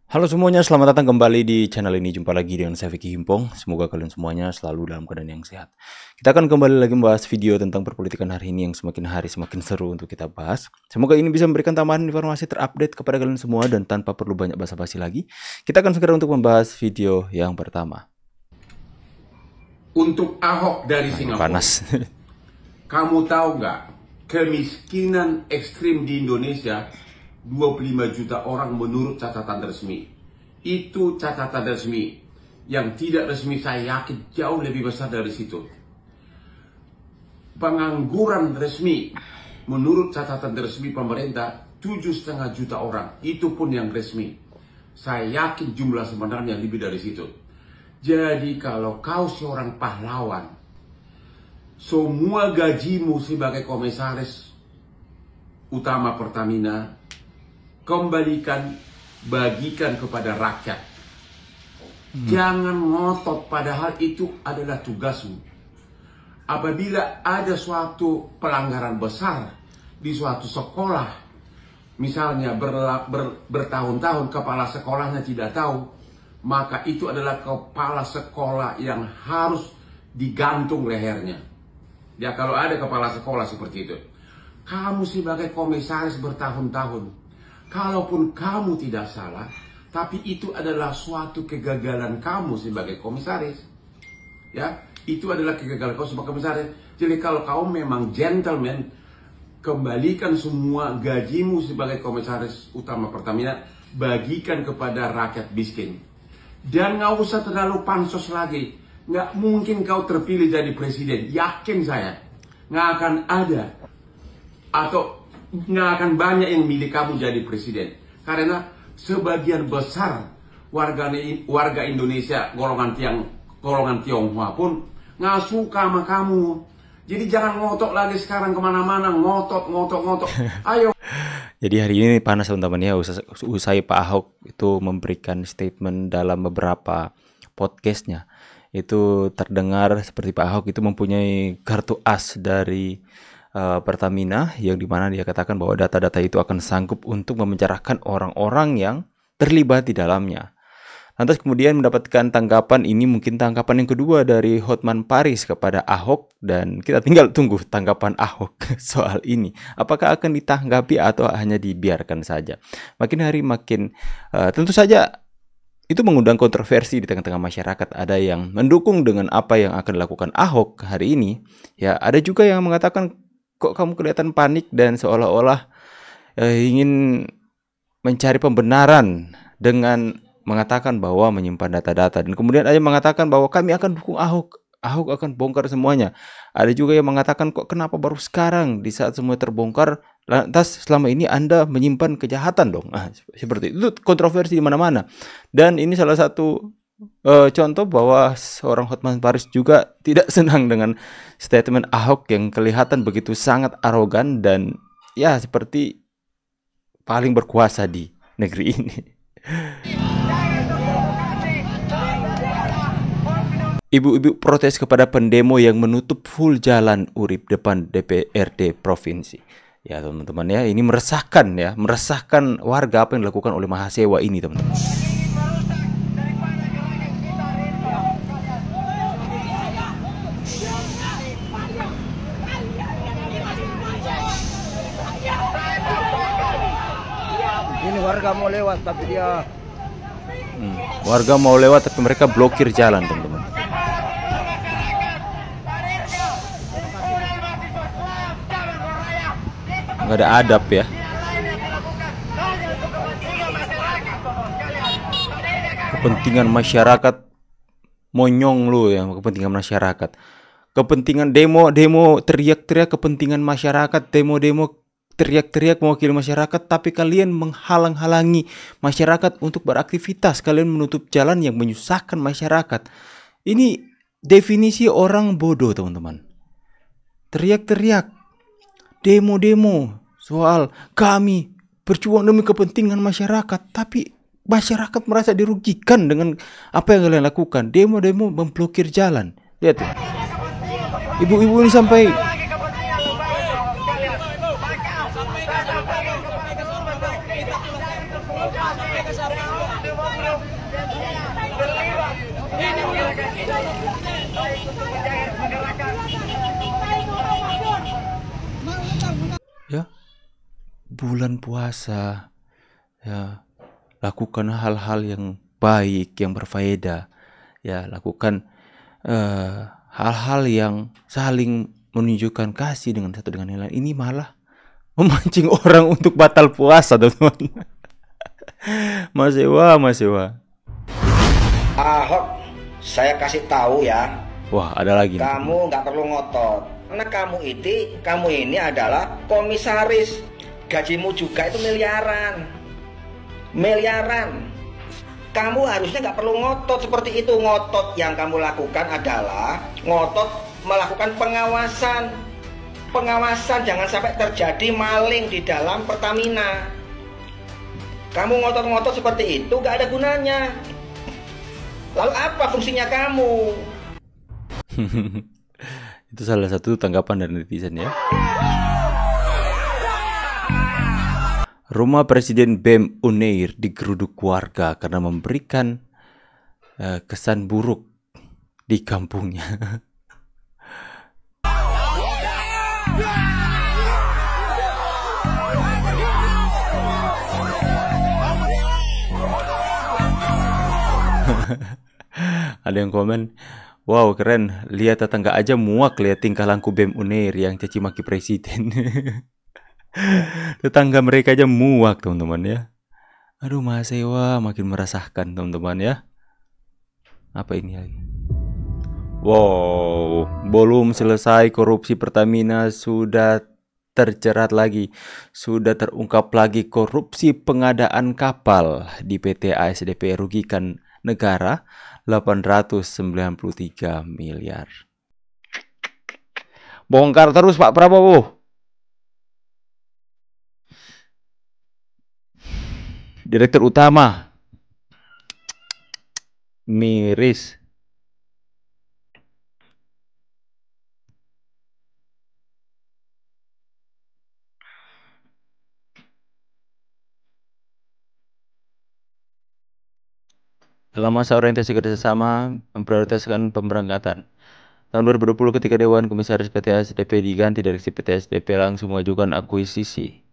Halo semuanya, selamat datang kembali di channel ini. Jumpa lagi dengan saya Vicky Himpong. Semoga kalian semuanya selalu dalam keadaan yang sehat. Kita akan kembali lagi membahas video tentang perpolitikan hari ini yang semakin hari semakin seru untuk kita bahas. Semoga ini bisa memberikan tambahan informasi terupdate kepada kalian semua dan tanpa perlu banyak basa-basi lagi. Kita akan segera untuk membahas video yang pertama. Untuk Ahok dari Singapura. Panas. Kamu tahu nggak, kemiskinan ekstrim di Indonesia 25 juta orang menurut catatan resmi. Itu catatan resmi. Yang tidak resmi saya yakin jauh lebih besar dari situ. Pengangguran resmi menurut catatan resmi pemerintah 7,5 juta orang. Itu pun yang resmi. Saya yakin jumlah sebenarnya lebih dari situ. Jadi kalau kau seorang pahlawan, semua gajimu sebagai komisaris utama Pertamina kembalikan, bagikan kepada rakyat. Jangan ngotot, padahal itu adalah tugasmu. Apabila ada suatu pelanggaran besar di suatu sekolah, misalnya bertahun-tahun kepala sekolahnya tidak tahu, maka itu adalah kepala sekolah yang harus digantung lehernya. Ya, kalau ada kepala sekolah seperti itu. Kamu sebagai komisaris bertahun-tahun, kalaupun kamu tidak salah, tapi itu adalah suatu kegagalan kamu sebagai komisaris. Ya, itu adalah kegagalan kamu sebagai komisaris. Jadi kalau kamu memang gentleman, kembalikan semua gajimu sebagai komisaris utama Pertamina, bagikan kepada rakyat miskin. Dan nggak usah terlalu pansos lagi. Nggak mungkin kau terpilih jadi presiden. Yakin saya, nggak akan ada. Atau nggak akan banyak yang milih kamu jadi presiden, karena sebagian besar warga Indonesia golongan Tionghoa pun nggak suka sama kamu. Jadi jangan ngotot lagi sekarang kemana-mana, ngotot. Ayo. Jadi hari ini panas teman-teman ya, usai Pak Ahok itu memberikan statement dalam beberapa podcastnya. Itu terdengar seperti Pak Ahok itu mempunyai kartu as dari Pertamina, yang dimana dia katakan bahwa data-data itu akan sanggup untuk memenjarakan orang-orang yang terlibat di dalamnya. Lantas kemudian mendapatkan tanggapan, ini mungkin tanggapan yang kedua dari Hotman Paris kepada Ahok, dan kita tinggal tunggu tanggapan Ahok soal ini. Apakah akan ditanggapi atau hanya dibiarkan saja? Makin hari makin tentu saja itu mengundang kontroversi di tengah-tengah masyarakat. Ada yang mendukung dengan apa yang akan dilakukan Ahok hari ini. Ya, ada juga yang mengatakan, kok kamu kelihatan panik dan seolah-olah ingin mencari pembenaran dengan mengatakan bahwa menyimpan data-data. Dan kemudian ada yang mengatakan bahwa kami akan dukung Ahok. Ahok akan bongkar semuanya. Ada juga yang mengatakan, kok kenapa baru sekarang di saat semua terbongkar, lantas selama ini Anda menyimpan kejahatan dong. Seperti itu, kontroversi di mana-mana. Dan ini salah satu contoh bahwa seorang Hotman Paris juga tidak senang dengan statement Ahok yang kelihatan begitu sangat arogan dan ya seperti paling berkuasa di negeri ini. Ibu-ibu protes kepada pendemo yang menutup full jalan Urip depan DPRD provinsi. Ya teman-teman ya, ini meresahkan warga apa yang dilakukan oleh mahasiswa ini teman-teman. Ini warga mau lewat tapi dia warga mau lewat tapi mereka blokir jalan teman-teman. Nggak ada adab ya. Kepentingan masyarakat, monyong lu ya, kepentingan masyarakat. Kepentingan demo teriak-teriak kepentingan masyarakat, demo teriak-teriak mewakili masyarakat, tapi kalian menghalang-halangi masyarakat untuk beraktivitas. Kalian menutup jalan yang menyusahkan masyarakat. Ini definisi orang bodoh, teman-teman. Teriak-teriak, demo soal kami berjuang demi kepentingan masyarakat, tapi masyarakat merasa dirugikan dengan apa yang kalian lakukan. Demo memblokir jalan. Lihat tuh. Ibu-ibu ini sampai Ya, bulan puasa, ya, lakukan hal-hal yang baik, yang berfaedah, ya, lakukan hal-hal yang saling menunjukkan kasih dengan satu dengan yang lain. Ini malah memancing orang untuk batal puasa, teman-teman. Mas Ewa. Ahok, saya kasih tahu ya. Wah, ada lagi nih. Kamu nggak perlu ngotot. Karena kamu ini adalah komisaris. Gajimu juga itu miliaran. Kamu harusnya nggak perlu ngotot seperti itu. Ngotot yang kamu lakukan adalah ngotot melakukan pengawasan. Pengawasan jangan sampai terjadi maling di dalam Pertamina. Kamu ngotot-ngotot seperti itu nggak ada gunanya. Lalu apa fungsinya kamu? Itu salah satu tanggapan dari netizen ya. Rumah Presiden BEM Unair digeruduk warga karena memberikan kesan buruk di kampungnya. Ada yang komen, wow keren, lihat tetangga aja muak lihat tingkah laku BEM Unair yang caci maki presiden. Tetangga mereka aja muak teman-teman ya. Aduh Mas Ewa makin meresahkan teman-teman ya. Apa ini lagi? Wow, belum selesai korupsi Pertamina sudah terjerat lagi. Sudah terungkap lagi korupsi pengadaan kapal di PT ASDP rugikan negara 893 miliar. Bongkar terus Pak Prabowo. Direktur utama miris. Dalam masa orientasi kerjasama memprioritaskan pemberangkatan. Tahun 2020 ketika Dewan Komisaris PT ASDP diganti, direksi PT ASDP langsung mengajukan akuisisi.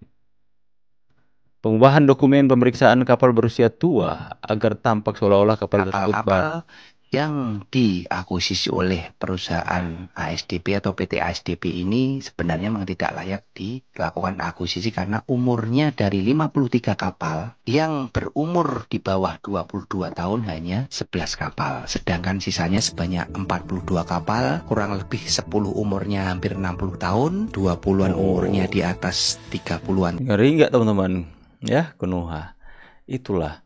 Pengubahan dokumen pemeriksaan kapal berusia tua agar tampak seolah-olah kapal tersebut baru. Yang diakuisisi oleh perusahaan ASDP atau PT ASDP ini sebenarnya memang tidak layak dilakukan akuisisi karena umurnya dari 53 kapal yang berumur di bawah 22 tahun hanya 11 kapal. Sedangkan sisanya sebanyak 42 kapal, kurang lebih 10 umurnya hampir 60 tahun, 20-an umurnya di atas 30-an. Ngeri nggak teman-teman? Ya, Konoha. Itulah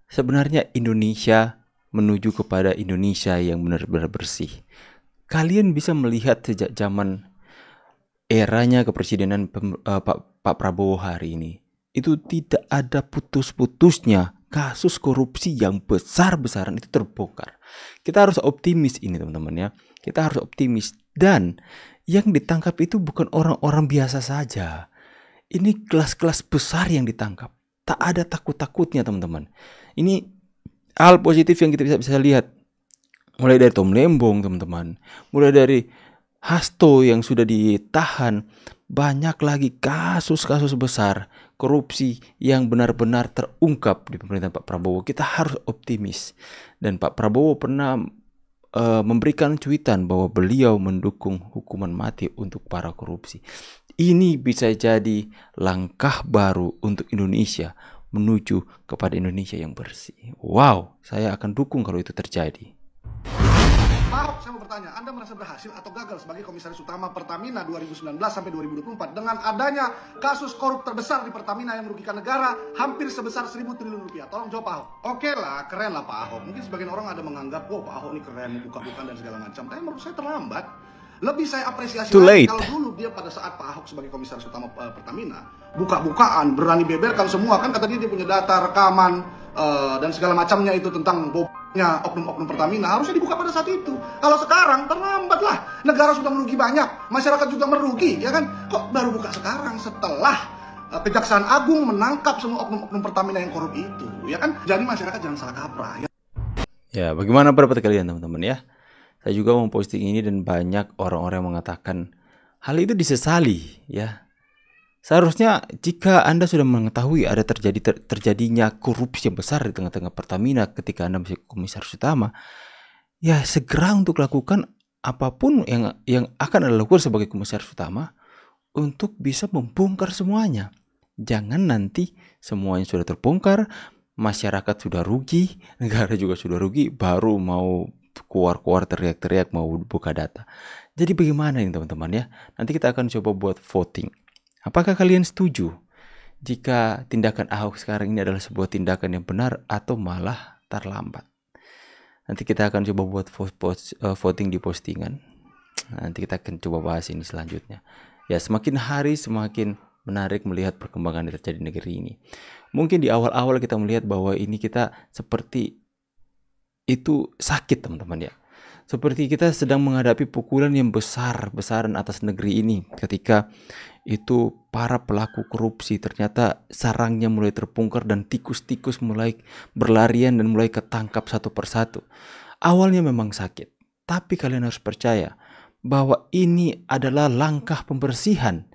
sebenarnya Indonesia menuju kepada Indonesia yang benar-benar bersih. Kalian bisa melihat sejak zaman eranya kepresidenan Pak Prabowo hari ini, itu tidak ada putus-putusnya kasus korupsi yang besar-besaran itu terbongkar. Kita harus optimis ini teman-teman ya. Kita harus optimis, dan yang ditangkap itu bukan orang-orang biasa saja. Ini kelas-kelas besar yang ditangkap. Tak ada takut-takutnya teman-teman. Ini hal positif yang kita bisa lihat. Mulai dari Tom Lembong teman-teman. Mulai dari Hasto yang sudah ditahan. Banyak lagi kasus-kasus besar korupsi yang benar-benar terungkap di pemerintahan Pak Prabowo. Kita harus optimis. Dan Pak Prabowo pernah memberikan cuitan bahwa beliau mendukung hukuman mati untuk para korupsi. Ini bisa jadi langkah baru untuk Indonesia menuju kepada Indonesia yang bersih. Wow, saya akan dukung kalau itu terjadi. Pak Ahok, saya mau bertanya, Anda merasa berhasil atau gagal sebagai komisaris utama Pertamina 2019 sampai 2024 dengan adanya kasus korup terbesar di Pertamina yang merugikan negara hampir sebesar 1.000 triliun rupiah? Tolong jawab Pak Ahok. Oke lah, keren lah Pak Ahok. Mungkin sebagian orang ada menganggap, oh Pak Ahok ini keren, buka-bukaan dan segala macam. Tapi menurut saya terlambat. Lebih saya apresiasi lagi kalau dulu dia pada saat Pak Ahok sebagai komisaris utama Pertamina buka-bukaan, berani beberkan semua, kan katanya dia punya data rekaman dan segala macamnya itu tentang bobnya oknum-oknum Pertamina, harusnya dibuka pada saat itu. Kalau sekarang terlambat lah, negara sudah merugi banyak, masyarakat juga merugi, ya kan? Kok baru buka sekarang setelah Kejaksaan Agung menangkap semua oknum-oknum Pertamina yang korup itu, ya kan? Jadi masyarakat jangan salah kaprah. Ya. Ya, bagaimana pendapat kalian teman-teman ya? Saya juga mau posting ini dan banyak orang-orang yang mengatakan hal itu disesali ya. Seharusnya jika Anda sudah mengetahui ada terjadinya korupsi yang besar di tengah-tengah Pertamina ketika Anda menjadi komisaris utama, ya segera untuk lakukan apapun yang akan Anda lakukan sebagai komisaris utama untuk bisa membongkar semuanya. Jangan nanti semuanya sudah terbongkar, masyarakat sudah rugi, negara juga sudah rugi, baru mau keluar-keluar teriak-teriak mau buka data. Jadi bagaimana ini teman-teman ya? Nanti kita akan coba buat voting. Apakah kalian setuju jika tindakan Ahok sekarang ini adalah sebuah tindakan yang benar atau malah terlambat? Nanti kita akan coba buat voting di postingan. Nanti kita akan coba bahas ini selanjutnya. Ya, semakin hari semakin menarik melihat perkembangan yang terjadi di negeri ini. Mungkin di awal-awal kita melihat bahwa ini kita seperti itu sakit teman-teman ya. Seperti kita sedang menghadapi pukulan yang besar-besaran atas negeri ini ketika itu para pelaku korupsi ternyata sarangnya mulai terbongkar dan tikus-tikus mulai berlarian dan mulai ketangkap satu persatu. Awalnya memang sakit, tapi kalian harus percaya bahwa ini adalah langkah pembersihan.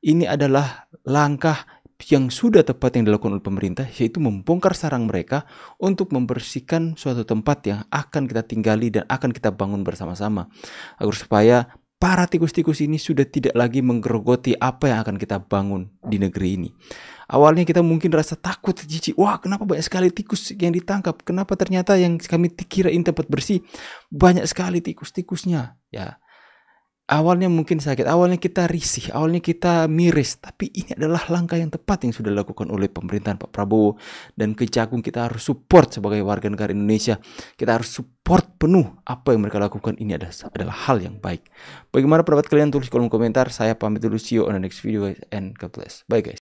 Ini adalah langkah yang sudah tepat yang dilakukan oleh pemerintah, yaitu membongkar sarang mereka untuk membersihkan suatu tempat yang akan kita tinggali dan akan kita bangun bersama-sama, agar supaya para tikus-tikus ini sudah tidak lagi menggerogoti apa yang akan kita bangun di negeri ini. Awalnya kita mungkin rasa takut, jijik, wah kenapa banyak sekali tikus yang ditangkap, kenapa ternyata yang kami kira ini tempat bersih banyak sekali tikus-tikusnya ya. Awalnya mungkin sakit, awalnya kita risih, awalnya kita miris, tapi ini adalah langkah yang tepat yang sudah dilakukan oleh pemerintahan Pak Prabowo dan Kejagung. Kita harus support sebagai warga negara Indonesia. Kita harus support penuh apa yang mereka lakukan. Ini adalah hal yang baik. Bagaimana pendapat kalian? Tulis kolom komentar. Saya pamit dulu, see you on the next video guys, and God bless. Bye guys.